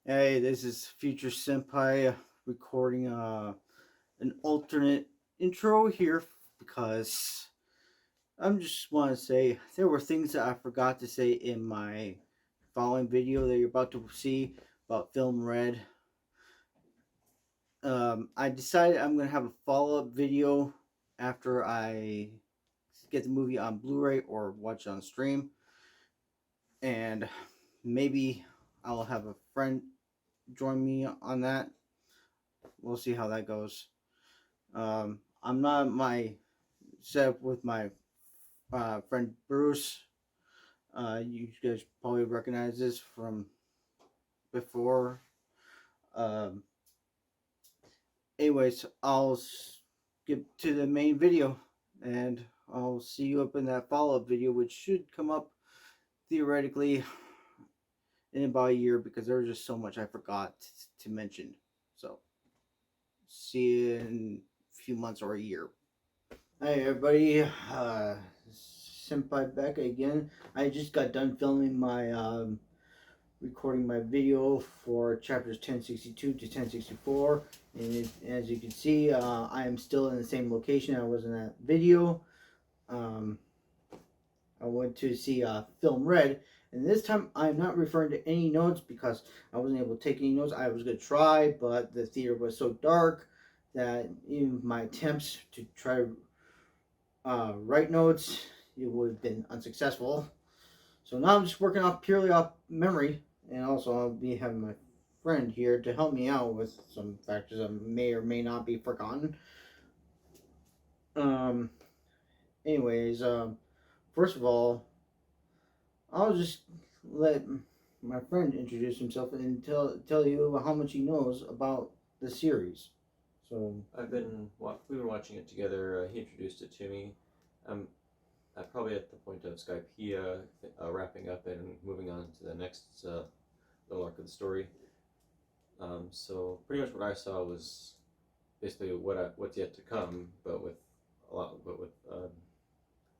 Hey, this is Future Senpai recording an alternate intro here because I'm just want to say there were things that I forgot to say in my following video that you're about to see about Film Red. I decided I'm gonna have a follow up video after I get the movie on Blu-ray or watch it on stream, and maybe I'll have a friend join me on that. We'll see how that goes. I'm not my set with my friend Bruce. You guys probably recognize this from before. Um, Anyways, I'll skip to the main video, and I'll see you up in that follow up video, which should come up theoretically in about a year because there was just so much I forgot to mention. So, see you in a few months or a year. Hi everybody, Senpai back again. I just got done filming my recording my video for chapters 1062 to 1064, and as you can see, I am still in the same location I was in that video. Um, I went to see Film Red, and this time I'm not referring to any notes because I wasn't able to take any notes. I was gonna try, but the theater was so dark that even my attempts to try to write notes, it would have been unsuccessful. So now I'm just working off purely off memory, and also I'll be having my friend here to help me out with some factors that may or may not be forgotten. Um, anyways, first of all, I'll just let my friend introduce himself and tell you how much he knows about the series. So We were watching it together. He introduced it to me. I'm probably at the point of Skype wrapping up and moving on to the next little arc of the story. So pretty much what I saw was basically what's yet to come, but with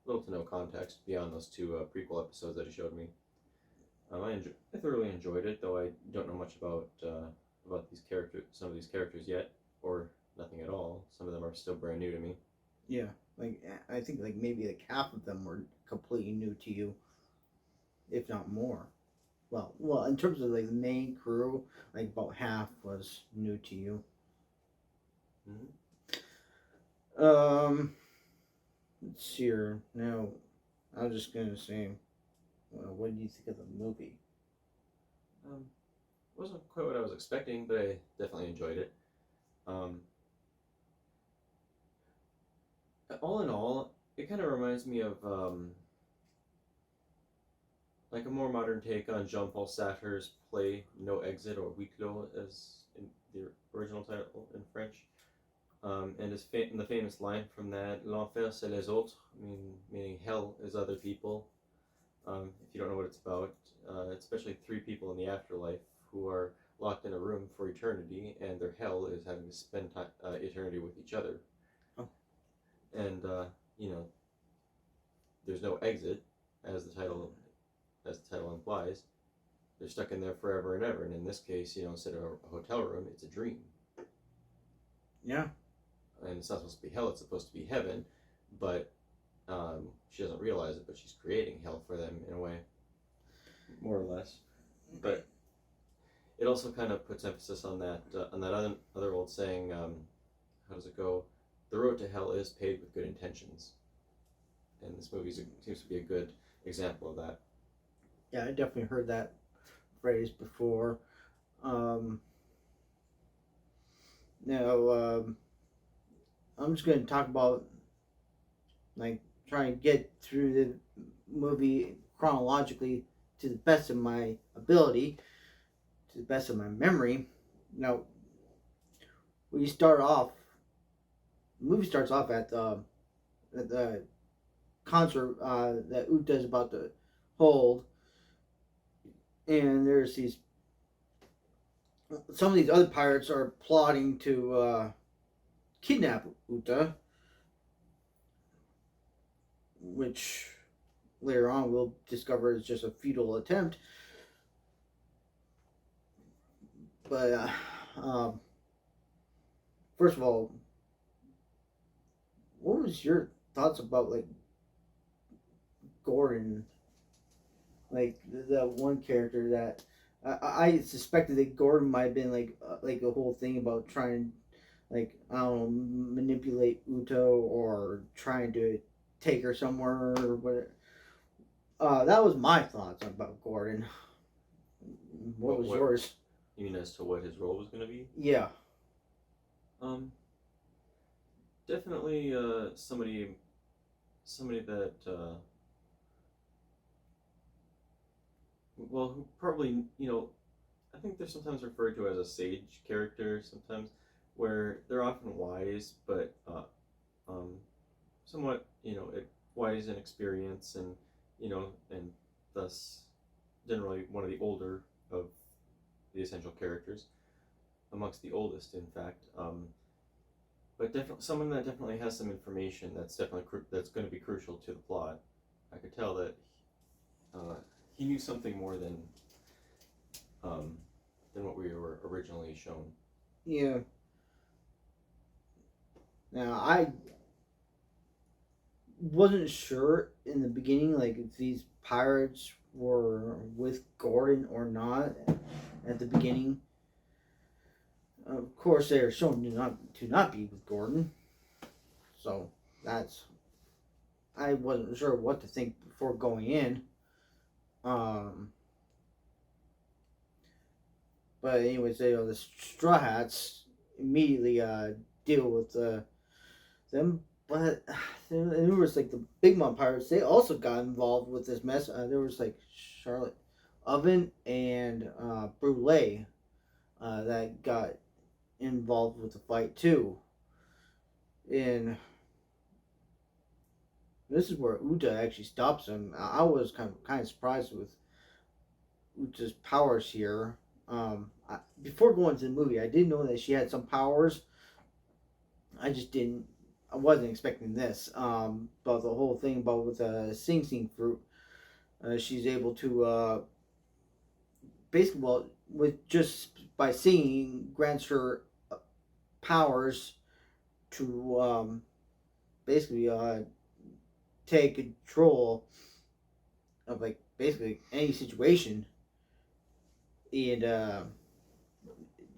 little to no context beyond those two prequel episodes that he showed me. I thoroughly enjoyed it, though I don't know much about these characters, some of these characters yet, or nothing at all. Some of them are still brand new to me. yeah, like I think like maybe like half of them were completely new to you, if not more. Well, in terms of like the main crew, like about half was new to you. Mm-hmm. Um, let's see here. Now, I was just gonna say, well, what do you think of the movie? Um, wasn't quite what I was expecting, but I definitely enjoyed it. Um, all in all, it kind of reminds me of like a more modern take on Jean-Paul Sartre's play No Exit or Huis Clos, as in the original title in French. And and the famous line from that, "L'enfer c'est les autres," meaning hell is other people. If you don't know what it's about, it's especially three people in the afterlife who are locked in a room for eternity, and their hell is having to spend eternity with each other. Oh, And you know, there's no exit, as the title implies. They're stuck in there forever and ever. And in this case, instead of a hotel room, it's a dream. yeah. And it's not supposed to be hell; it's supposed to be heaven. But she doesn't realize it, but she's creating hell for them in a way, more or less. But it also kind of puts emphasis on that other old saying. How does it go? The road to hell is paved with good intentions, and this movie seems to be a good example of that. Yeah, I definitely heard that phrase before. Um, Now, I'm just going to talk about like trying to get through the movie chronologically to the best of my ability, to the best of my memory. Now, we start off. The movie starts off at the concert that Uta is about to hold, and there's these. Some of these other pirates are plotting to kidnap Uta, which later on we'll discover is just a futile attempt. But first of all, what was your thoughts about like Gordon, like the one character that I suspected that Gordon might have been like the whole thing about trying, like, I don't know, manipulate Uto or trying to take her somewhere or what. That was my thoughts about Gordon. What was What yours? you mean as to what his role was going to be? Yeah, Um, Definitely somebody that well, who probably I think they're sometimes referred to as a sage character sometimes, where they're often wise, but um, somewhat wise in experience, and and thus generally one of the older of the essential characters, amongst the oldest, in fact. But definitely someone that definitely has some information that's that's going to be crucial to the plot. I could tell that uh, he knew something more um, than what we were originally shown. yeah. Now I wasn't sure in the beginning, like if these pirates were with Gordon or not at the beginning. Of course, they are shown to not be with Gordon, so that's I wasn't sure what to think before going in. Um, but anyways, the Straw Hats immediately deal with them. But there was like the Big Mom Pirates. They also got involved with this mess. There was like Charlotte Oven and Brule that got involved with the fight too. And this is where Uta actually stops him. I was kind of surprised with Uta's powers here. Before going to the movie, I did know that she had some powers. I just didn't. I wasn't expecting this. But the whole thing about with the Sing Sing fruit, she's able to basically, well, with just by singing, grants her powers to basically take control of like basically any situation, and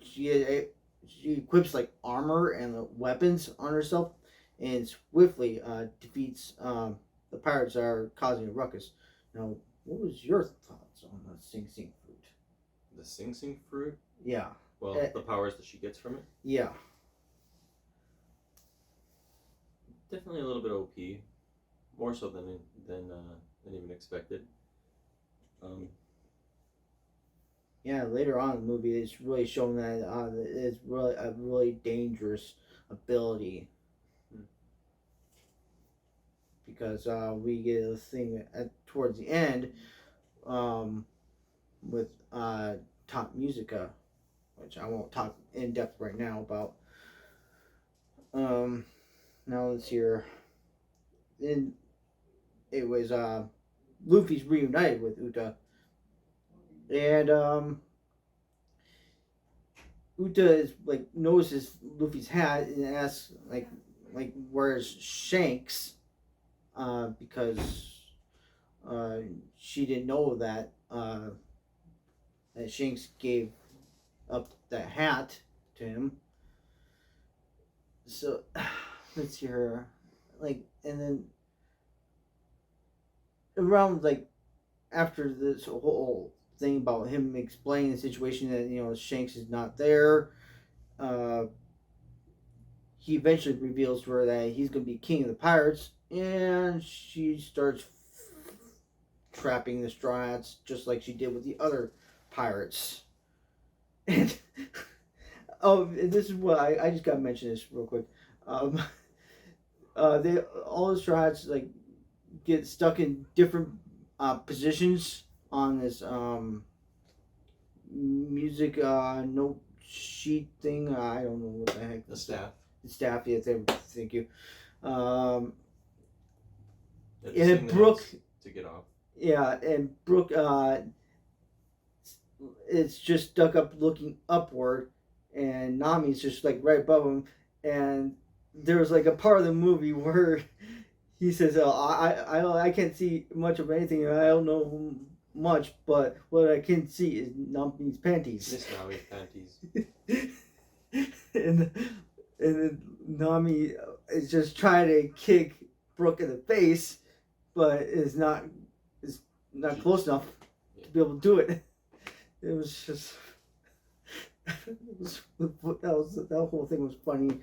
she she equips like armor and weapons on herself, and swiftly defeats the pirates that are causing a ruckus. Now, what was your thoughts on the Sing Sing fruit? The Sing Sing fruit. Yeah, Well, the powers that she gets from it. yeah, Definitely a little bit OP, more so than even expected. Um, yeah. Later on in the movie, it's really shown that it's really a really dangerous ability hmm. because we get a thing towards the end um, with Top Musica, which I won't talk in depth right now about. Um, Now let's hear. Then it was Luffy's reunited with Uta, and Uta is like notices Luffy's hat and asks like where's Shanks, because uh, she didn't know that Shanks gave up that hat to him. So let's hear, like, and then around like after this whole thing about him explaining the situation that Shanks is not there, uh, he eventually reveals to her that he's going to be king of the pirates, and she starts trapping the Straw Hats just like she did with the other pirates. And oh, and this is what I just got to mention this real quick. Um, they all the Straw Hats like get stuck in different positions on this music note sheet thing. I don't know what the heck. The staff. The staff. Yeah, thank you. Um, Yeah, and Brooke. to get off. Yeah, and Brooke it's just stuck up looking upward, and Nami's just like right above him. And there was like a part of the movie where he says, "Oh, I can't see much of anything. I don't know much, but what I can see is Nami's panties." Miss Nami's panties. and and Nami is just trying to kick Brooke in the face, but is not close enough to be able to do it. It was just that whole thing was funny.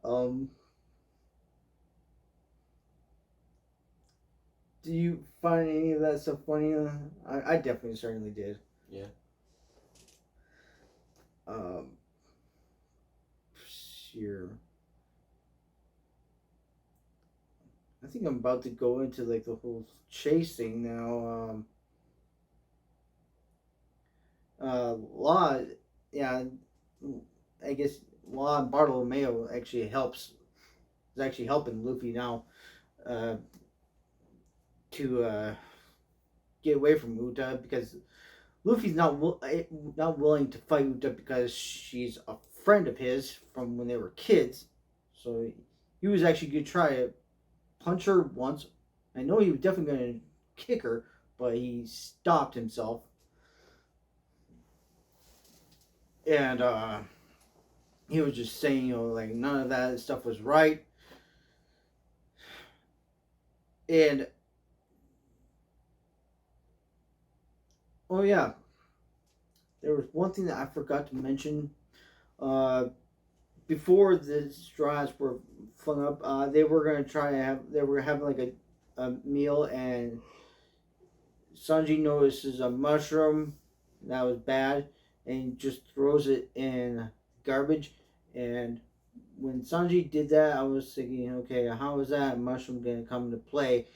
Um, do you find any of that stuff funny? I definitely certainly did. Yeah. Um, here. I think I'm about to go into like the whole chase thing now. Law, yeah, I guess Law and Bartolomeo actually helps. Is actually helping Luffy now, uh, to get away from Uta because Luffy's not willing to fight Uta because she's a friend of his from when they were kids. So he was actually gonna try to punch her once. I know he was definitely gonna kick her, but he stopped himself. And he was just saying, like none of that stuff was right. And oh yeah, there was one thing that I forgot to mention. Uh, Before the straws were flung up, they were gonna try to have they were having like a meal, and Sanji notices a mushroom that was bad, and just throws it in garbage. And when Sanji did that, I was thinking, okay, how is that mushroom gonna come into play?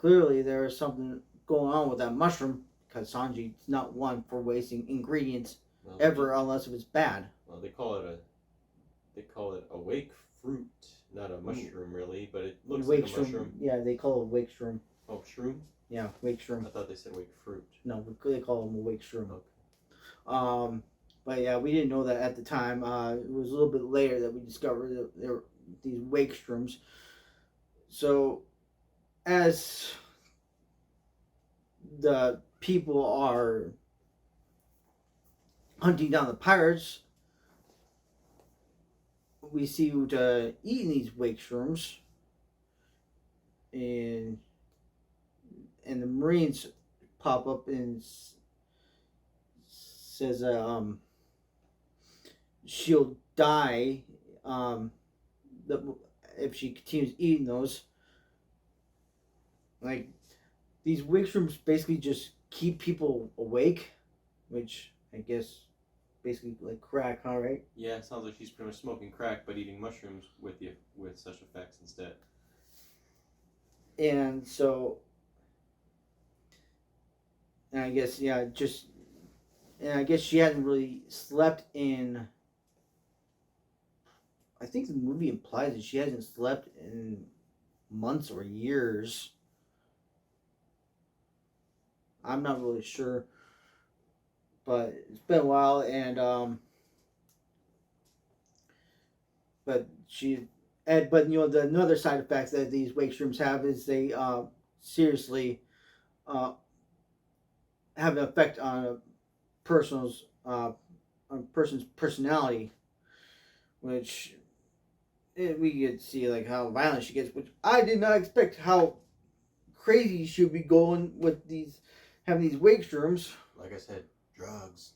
Clearly, there was something going on with that mushroom because Sanji's not one for wasting ingredients ever, unless if it's bad. Well, they call it a wake fruit, not a mushroom really, but it looks Wake like a mushroom. Yeah, they call it wake shroom. Oh, shroom? Yeah, wake shroom. I thought they said wake fruit. No, they call them a wake shroom. Okay. But yeah, we didn't know that at the time. It was a little bit later that we discovered that there were these wake shrooms. So, as the people are hunting down the pirates, we see Uta eating these wake shrooms, and the Marines pop up and says, she'll die, if she continues eating those. Like, these wake shrooms basically just keep people awake, which I guess basically like crack, huh, right? Yeah, it sounds like she's pretty much smoking crack but eating mushrooms with such effects instead. And so, and I guess and I guess she hadn't really slept in. I think the movie implies that she hasn't slept in months or years. I'm not really sure, but it's been a while, and but the another side effects that these wake shrooms have is they seriously uh, have an effect on a person's personality, which we could see like how violent she gets, which I did not expect how crazy she would be going with these having these wake shrooms. Like I said, drugs.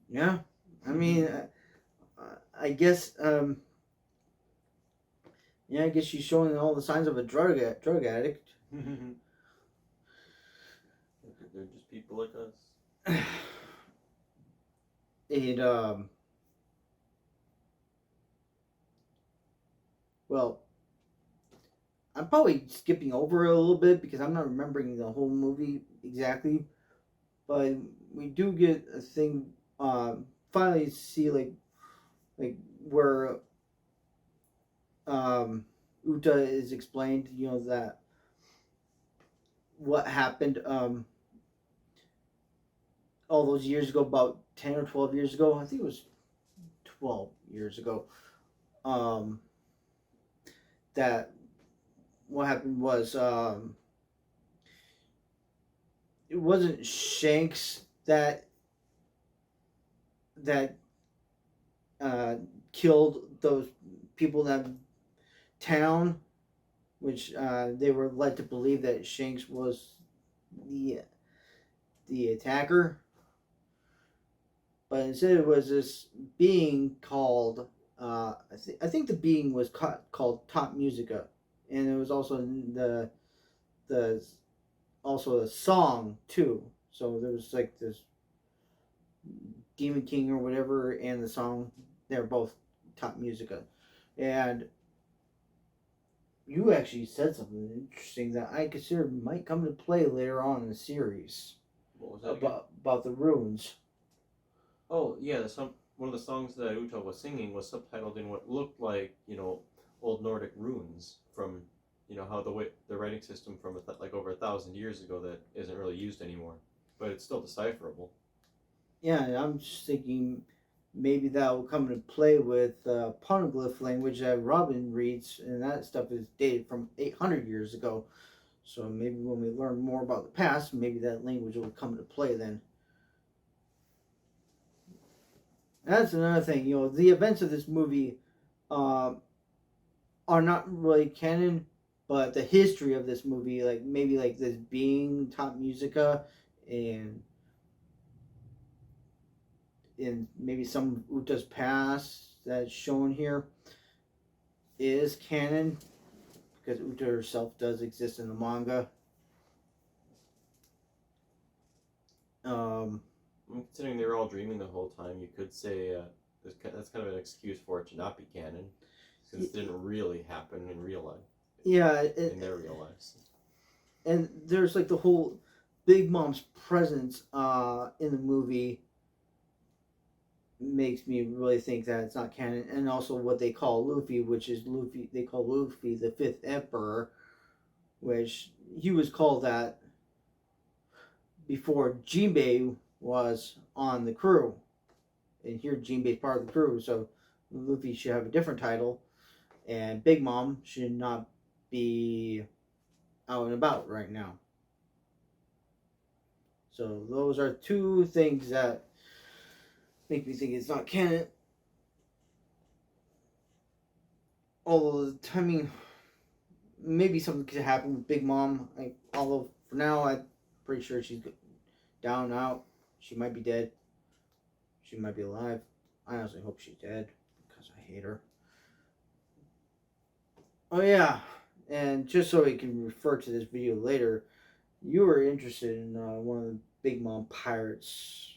Yeah, I mean, I guess yeah, I guess she's showing all the signs of a drug addict. They're just people like us. And well, I'm probably skipping over it a little bit because I'm not remembering the whole movie exactly, but we do get a thing. Finally, see like where Uta is explained. That what happened all those years ago, about 10 or 12 years ago. I think it was 12 years ago. Um, that what happened was it wasn't Shanks that uh, killed those people in that town, which they were led to believe that Shanks was the the attacker, but instead it was this being called I think the being was called Top Musica, and it was also the also a song too. So there was like this Demon King or whatever, and the song. They're both Top Musica, and you actually said something interesting that I consider might come into play later on in the series What was that again? About the runes. Oh yeah, one of the songs that Uta was singing was subtitled in what looked like old Nordic runes from how the writing system from like over 1,000 years ago that isn't really used anymore, but it's still decipherable. Yeah, and I'm just thinking maybe that will come into play with poneglyph language that Robin reads, and that stuff is dated from 800 years ago. So maybe when we learn more about the past, maybe that language will come into play then. That's another thing. The events of this movie uh, are not really canon, but the history of this movie, like maybe like this being Top Musica, and in maybe some Uta's past that's shown here is canon because Uta herself does exist in the manga. Um, Considering they were all dreaming the whole time, you could say that's kind of an excuse for it to not be canon, since it didn't really happen in real life, yeah, in their real lives. and there's like the whole Big Mom's presence in the movie makes me really think that it's not canon, and also what they call Luffy, which is Luffy. They call Luffy the Fifth Emperor, which he was called that before Jinbei was on the crew, and here Jinbei's part of the crew, so Luffy should have a different title, and Big Mom should not be out and about right now. So those are two things that make me think it's not canon. Although I mean, maybe something could happen with Big Mom. Although for now, I'm pretty sure she's down and out. She might be dead. She might be alive. I honestly hope she's dead because I hate her. Oh yeah, and just so we can refer to this video later, you were interested in one of the Big Mom pirates.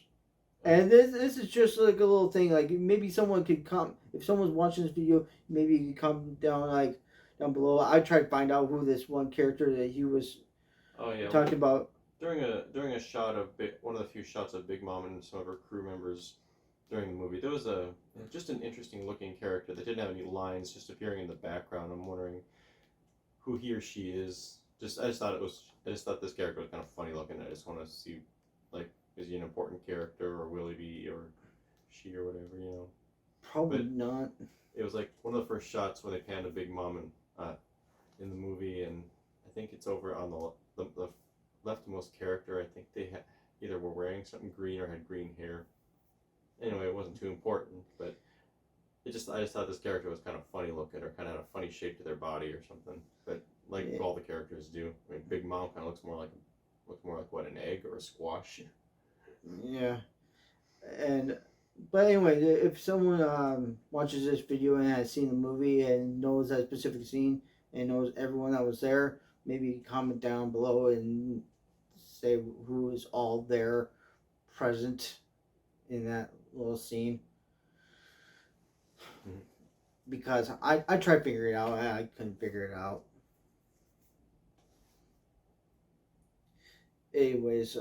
And this is just like a little thing. Like maybe someone could come if someone's watching this video. Maybe you could come down down below. I tried to find out who this one character that he was Oh yeah, talking about. during a shot of one of the few shots of Big Mom and some of her crew members during the movie, there was a just an interesting looking character that didn't have any lines, just appearing in the background. I'm wondering who he or she is. I just thought this character was kind of funny looking. I just want to see, like, is he an important character or will he be or she or whatever. Probably But not. it was like one of the first shots when they panned a Big Mom in the movie, and I think it's over on the leftmost character. I think they either were wearing something green or had green hair. Anyway, it wasn't too important, but I just thought this character was kind of funny looking or kind of had a funny shape to their body or something. But like Yeah. all the characters do. I mean, Big Mom kind of looks more like what, an egg or a squash. Yeah. And but anyway, if someone watches this video and has seen the movie and knows that specific scene and knows everyone that was there, maybe comment down below and say who is all there present in that little scene. Mhm. Because I tried figuring it out, I couldn't figure it out. Anyways,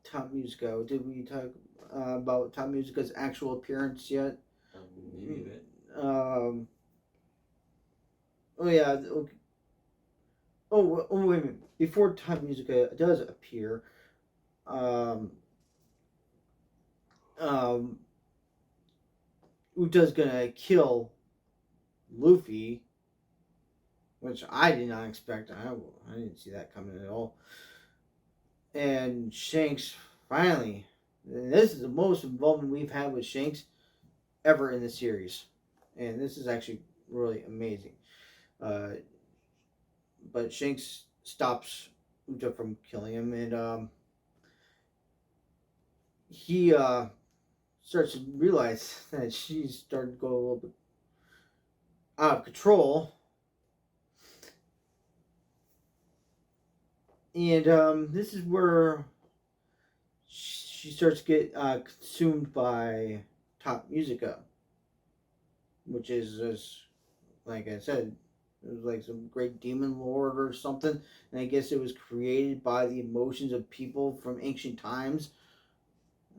Top Musica. Did we talk about Top Musica's actual appearance yet? Maybe a bit. Um. Oh yeah. Okay. wait a minute. Before Time Musica does appear, um, um, Uta's gonna kill Luffy, which I did not expect. I didn't see that coming at all. And Shanks finally, and this is the most involvement we've had with Shanks ever in the series, and this is actually really amazing. Uh, but Shanks stops Uta from killing him, and he starts to realize that she's starting to go a little bit out of control. And this is where she starts to get consumed by Top Musica, which is just, like I said, it was like some great demon lord or something. And I guess it was created by the emotions of people from ancient times.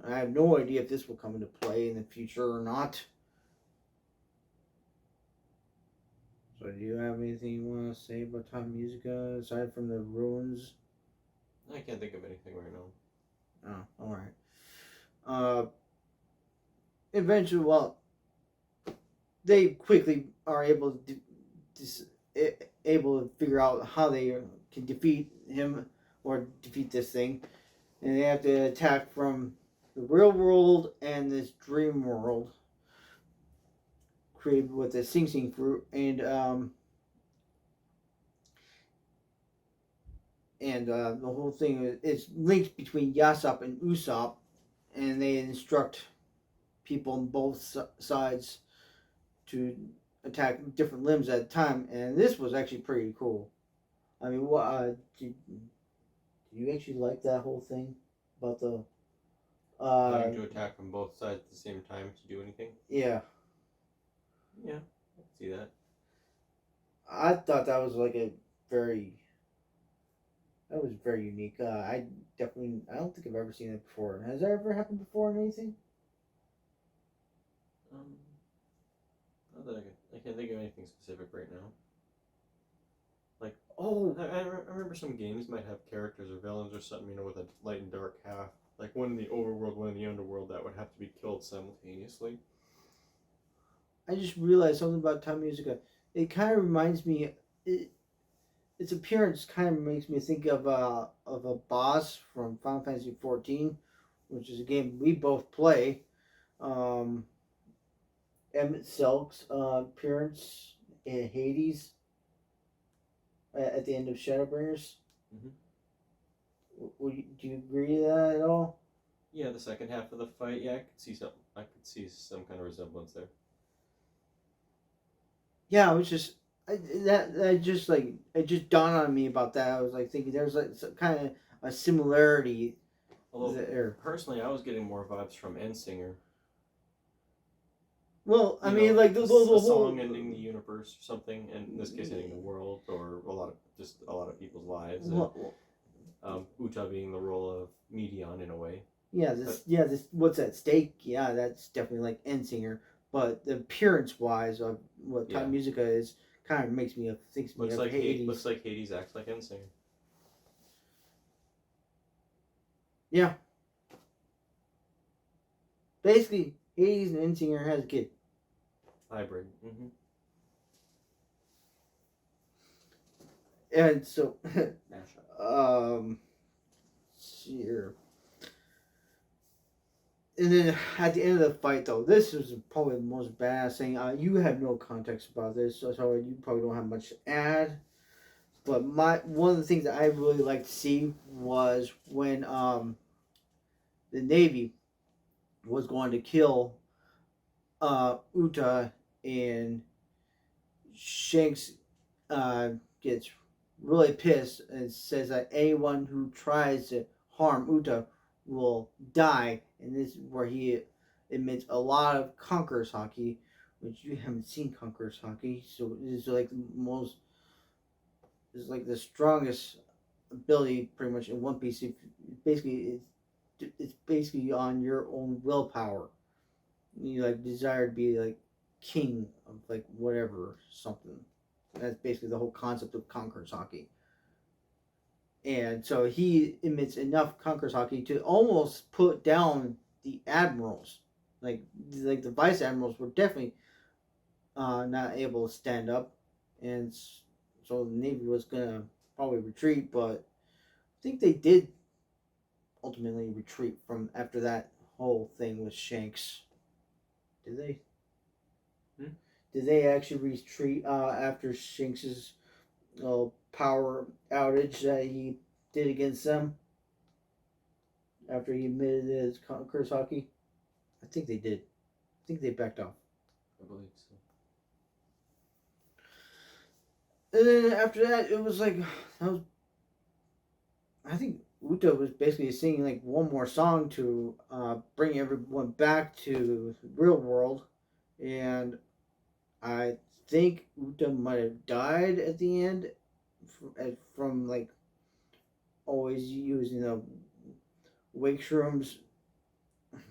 I have no idea if this will come into play in the future or not. So, do you have anything you want to say about Top Musica aside from the ruins? I can't think of anything right now. Oh, all right. Eventually, well, they quickly are able to figure out how they can defeat him or defeat this thing, and they have to attack from the real world and this dream world created with the Sing Sing fruit, and the whole thing is linked between Yasop and Usopp, and they instruct people on both sides to attack different limbs at a time, and this was actually pretty cool. I mean, what do you actually like that whole thing about the Having to attack from both sides at the same time to do anything? yeah, Yeah, I can see that. I thought that was like a very that was very unique. I don't think I've ever seen it before. Has that ever happened before in anything? Um, Not that I can't think of anything specific right now. Like, Oh, I remember some games might have characters or villains or something, with a light and dark half. Like one in the overworld, one in the underworld that would have to be killed simultaneously. I just realized something about Time Musica. It kind of reminds me. Its appearance kind of makes me think of a boss from Final Fantasy XIV, which is a game we both play. Um, Emmett Selk's appearance in Hades at the end of Shadowbringers. Mm-hmm. Do you agree with that at all? Yeah, the second half of the fight. Yeah, I could see some. I could see some kind of resemblance there. Yeah, I was just that just like it just dawned on me about that. I was like thinking there's like some kind of a similarity Although there. personally, I was getting more vibes from Endsinger. Well, I mean, like the a whole song ending the universe or something, and in this case, ending the world or a lot of people's lives. Uta being the role of Medion in a way. this what's at stake? Yeah, that's definitely like Ensinger, but the appearance wise of what Time Musica is kind of makes me thinks me looks of like Hades. Looks like Hades acts like Endsinger. Yeah, basically Hades and Ensinger has a kid. Hybrid. Mm-hmm. And so, Mashup. here. And then at the end of the fight, though, this is probably the most badass thing. You have no context about this, so you probably don't have much to add. But one of the things that I really like to see was when the Navy was going to kill Uta, and Shanks gets really pissed and says that anyone who tries to harm Uta will die. And this is where he admits a lot of Conqueror's Haki, which you haven't seen Conqueror's Haki, so this is like the most, is like the strongest ability pretty much in One Piece. Basically, it's basically on your own willpower. You like desire to be like king of like whatever something. That's basically the whole concept of Conqueror's Haki. and so he emits enough Conqueror's hockey to almost put down the admirals. Like the vice admirals were definitely not able to stand up, and so the Navy was gonna probably retreat. But I think they did ultimately retreat from after that whole thing with Shanks. Did they? Hmm? Did they actually retreat after Shanks's power outage that he did against them? After he admitted his curse hockey, I think they did. I think they backed off. I believe so. And then after that, it was like that was. I think Uta was basically singing like one more song to bring everyone back to the real world, and I think Uta might have died at the end from like always using the wake shrooms,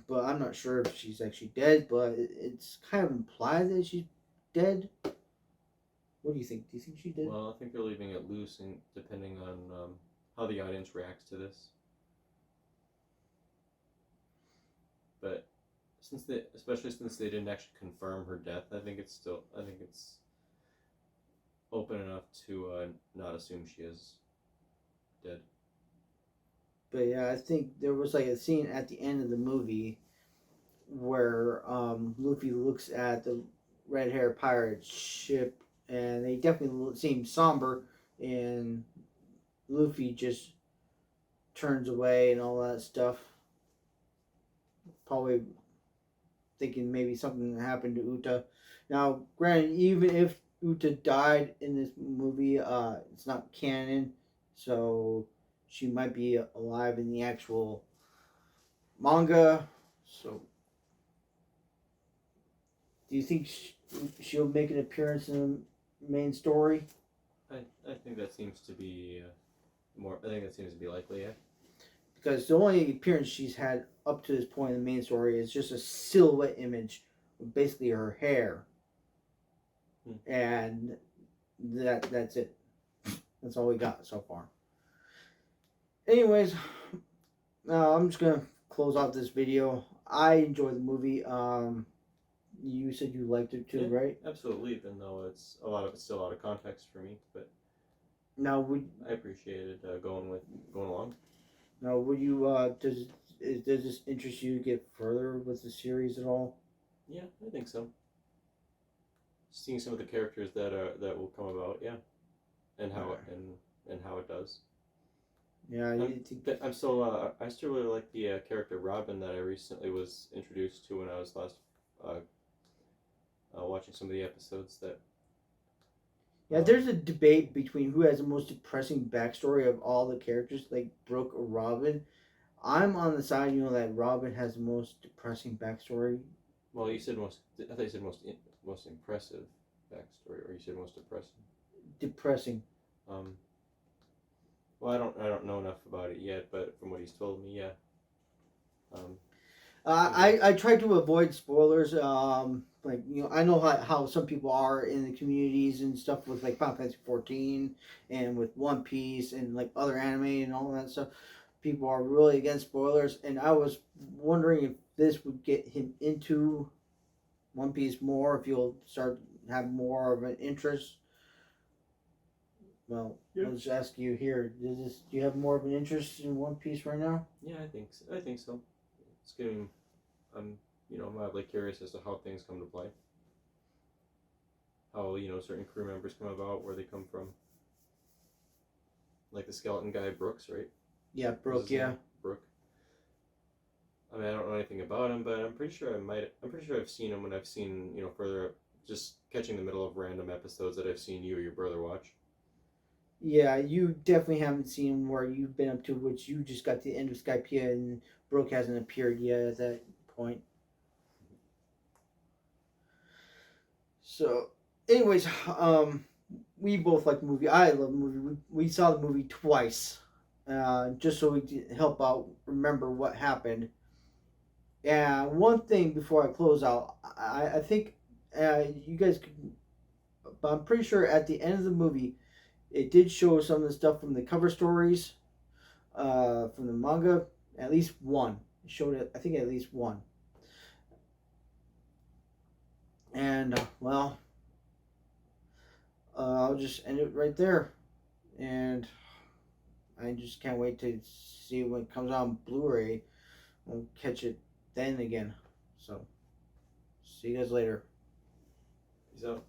but I'm not sure if she's actually dead. But it's kind of implied that she's dead. What do you think? Do you think she did? Well, I think they're leaving it loose, and depending on how the audience reacts to this. But especially since they didn't actually confirm her death, I think it's open enough to not assume she is dead. But yeah, I think there was like a scene at the end of the movie where Luffy looks at the red hair pirate ship, and they definitely seem somber, and Luffy just turns away and all that stuff. Probably thinking maybe something happened to Uta. Now, granted, even if Uta died in this movie, it's not canon, so she might be alive in the actual manga. So, do you think she'll make an appearance in the main story? I think that seems to be more. I think that seems to be likely. Yeah. Because the only appearance she's had up to this point in the main story is just a silhouette image of basically her hair, and that's it. That's all we got so far. Anyways, I'm just gonna close out this video. I enjoyed the movie. You said you liked it too, Yeah, right? absolutely. Even though it's still out of context for me, but Now, would I appreciated going along. you does this interest you to get further with the series at all? Yeah, I think so. Seeing some of the characters that will come about, yeah, and how it does. Yeah, I'm still I still really like the character Robin that I recently was introduced to when I was last uh, watching some of the episodes that. yeah. There's a debate between who has the most depressing backstory of all the characters, like Brooke or Robin. I'm on the side, that Robin has the most depressing backstory. Well, you said most. I thought you said most impressive backstory, or you said most depressing. Depressing. Um, well, I don't know enough about it yet, but from what he's told me, yeah. Um, I try to avoid spoilers. I know how some people are in the communities and stuff with like Final Fantasy XIV and with One Piece and like other anime and all that stuff. People are really against spoilers, and I was wondering if this would get him into One Piece more. If you'll start have more of an interest. Well, yeah. I'll just ask you here. Do you have more of an interest in One Piece right now? Yeah, I think so. I think so. It's getting. I'm mildly curious as to how things come to play. How certain crew members come about, where they come from. Like the skeleton guy, Brooks, right? Yeah, Brooke. Yeah. Brooke. I mean, I don't know anything about him, but I'm pretty sure I've seen him when I've seen further, just catching the middle of random episodes that I've seen you or your brother watch. Yeah, you definitely haven't seen where you've been up to, which you just got to the end of Skypiea, and Brooke hasn't appeared yet at that point. So, anyways, we both like the movie. I love the movie. We saw the movie twice, just so we could help out remember what happened. And one thing before I close out, I think you guys could, but I'm pretty sure at the end of the movie, it did show some of the stuff from the cover stories from the manga. At least one. It showed it. I think at least one. And well, I'll just end it right there. And I just can't wait to see when it comes out on Blu-ray. We'll catch it then again. So, see you guys later. Peace out.